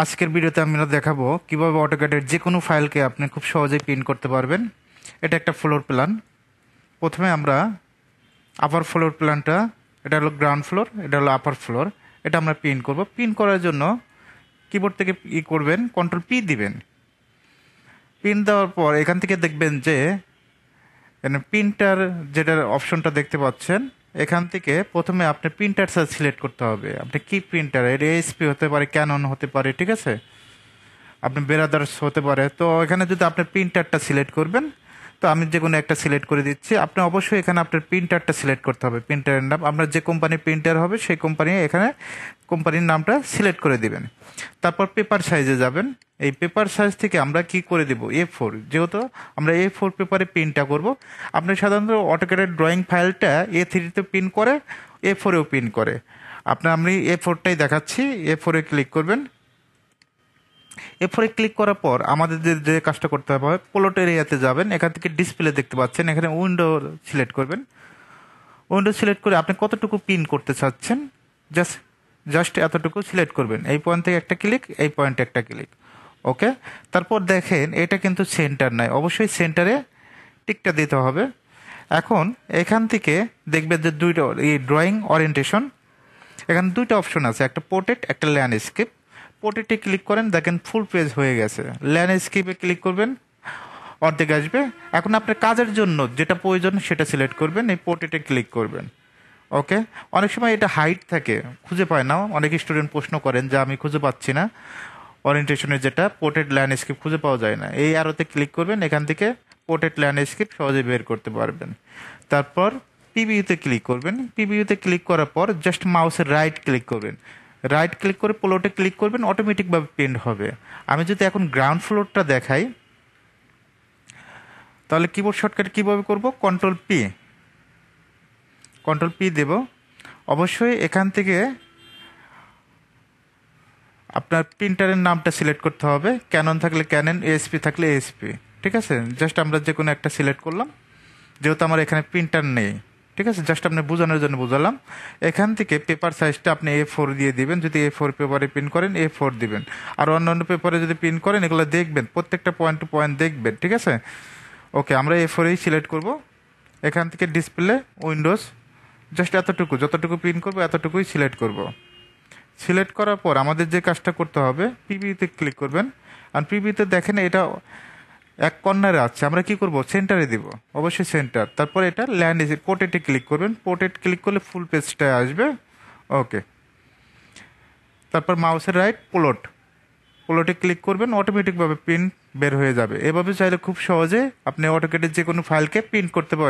আজকের ভিডিওতে আমরা দেখাবো কিভাবে অটোক্যাডের যে কোনো ফাইলকে আপনি খুব সহজেই প্রিন্ট করতে পারবেন। এটা একটা ফ্লোর প্ল্যান। প্রথমে আমরা আপার ফ্লোর প্ল্যানটা, এটা হলো গ্রাউন্ড ফ্লোর, এটা হলো আপার ফ্লোর, এটা আমরা প্রিন্ট করব। প্রিন্ট করার জন্য কিবোর্ড থেকে করবেন, কন্ট্রোল পি দিবেন। প্রিন্ট দেওয়ার পর এখান থেকে দেখবেন যে এখানে প্রিন্টার যেটার অপশনটা দেখতে পাচ্ছেন, এখান থেকে প্রথমে আপনি প্রিন্টার সাইজ সিলেক্ট করতে হবে। আপনি কি প্রিন্টার, এটা এএসপি হতে পারে, ক্যানন হতে পারে, ঠিক আছে, আপনি বেরাদার্স হতে পারে। তো এখানে যদি আপনি প্রিন্টারটা সিলেক্ট করবেন, তো আমি যে কোনো একটা সিলেক্ট করে দিচ্ছি। আপনি অবশ্যই এখানে আপনার প্রিন্টারটা সিলেক্ট করতে হবে। প্রিন্টারের নাম, আপনার যে কোম্পানির প্রিন্টার হবে সেই কোম্পানি, এখানে কোম্পানির নামটা সিলেক্ট করে দিবেন। তারপর পেপার সাইজে যাবেন। এই পেপার সাইজ থেকে আমরা কি করে দেব, A4, যেহেতু আমরা A4 পেপারে প্রিন্টটা করব। আপনি সাধারণত অটোক্যাডের ড্রয়িং ফাইলটা A3-তে প্রিন্ট করে, A4-এও প্রিন্ট করে। আমি A4টাই দেখাচ্ছি। A4-এ ক্লিক করবেন। এরপরে ক্লিক করার পর আমাদের যে কাজটা করতে হবে, প্লট এরিয়াতে যাবেন। এখান থেকে ডিসপ্লে দেখতে পাচ্ছেন, এখানে উইন্ডো সিলেক্ট করবেন। উইন্ডো সিলেক্ট করে আপনি কতটুকু প্রিন্ট করতে চাচ্ছেন জাস্ট এতটুকু সিলেক্ট করবেন। এই পয়েন্ট থেকে একটা ক্লিক, এই পয়েন্টে একটা ক্লিক, ওকে। তারপর দেখেন এটা কিন্তু সেন্টার নাই, অবশ্যই সেন্টারে টিকটা দিতে হবে। এখন এখান থেকে দেখবেন যে দুইটা, এই ড্রয়িং ওরিয়েন্টেশন, এখানে দুইটা অপশন আছে, একটা পোর্ট্রেট, একটা ল্যান্ডস্কেপ। পোর্ট্রেটে ক্লিক করেন, দেখেন ফুল পেজ হয়ে গেছে। ল্যান্ডস্কেপে ক্লিক করবেন, অর্ধেক আসবে। এখন আপনার কাজের জন্য যেটা প্রয়োজন সেটা সিলেক্ট করবেন, এই পোর্ট্রেটে ক্লিক করবেন, ওকে। অনেক সময় এটা হাইট থাকে, খুঁজে পায় না, অনেক স্টুডেন্ট প্রশ্ন করেন যে আমি খুঁজে পাচ্ছি না ওরিয়েন্টেশনের যেটা পোর্ট্রেট ল্যান্ডস্কেপ খুঁজে পাওয়া যায় না। এই আরোতে ক্লিক করবেন, এখান থেকে পোর্ট্রেট ল্যান্ডস্কেপ সহজে বের করতে পারবেন। তারপর পিভিউতে ক্লিক করবেন। পিভিউতে ক্লিক করার পর জাস্ট মাউসের রাইট ক্লিক করবেন। রাইট ক্লিক করে প্লটে ক্লিক করবেন, অটোমেটিকভাবে প্রিন্ট হবে। আমি যদি এখন গ্রাউন্ড ফ্লোরটা দেখাই, তাহলে কিবোর্ড শর্টকাট কীভাবে করব, কন্ট্রোল পি দেব। অবশ্যই এখান থেকে আপনার প্রিন্টারের নামটা সিলেক্ট করতে হবে। ক্যানন থাকলে ক্যানন, এএসপি থাকলে এএসপি, ঠিক আছে। জাস্ট আমরা যে কোনো একটা সিলেক্ট করলাম, যেহেতু আমার এখানে প্রিন্টার নেই, ঠিক আছে, জাস্ট আপনি বোঝানোর জন্য বোঝালাম। এখান থেকে পেপার সাইজটা আপনি A4 দিয়ে দিবেন। যদি A4 পেপারে প্রিন্ট করেন A4 দিবেন। আর অন্যান্য পেপারে যদি প্রিন্ট করেন, এগুলো দেখবেন, প্রত্যেকটা পয়েন্ট টু পয়েন্ট দেখবেন, ঠিক আছে, ওকে। আমরা A4-এই সিলেক্ট করব। এখান থেকে ডিসপ্লে, উইন্ডোজ, জাস্ট এতটুকু, যতটুকু প্রিন্ট করবো এতটুকুই সিলেক্ট করব। সিলেক্ট করার পর আমাদের যে কাজটা করতে হবে, প্রিভিউতে ক্লিক করবেন। আর প্রিভিউতে দেখেন এটা এক কর্নারে আছে, আমরা কি করব, সেন্টারে দিব, অবশ্যই সেন্টার। তারপর এটা পোর্ট্রেটে ক্লিক করবেন। পোর্ট্রেট ক্লিক করলে ফুল পেজটা আসবে, ওকে। তারপর মাউসের রাইট, প্লটে ক্লিক করবেন, অটোমেটিকভাবে প্রিন্ট বের হয়ে যাবে। এভাবে চাইলে খুব সহজে আপনি অটোক্যাডের যে কোনো ফাইলকে প্রিন্ট করতে পারবেন।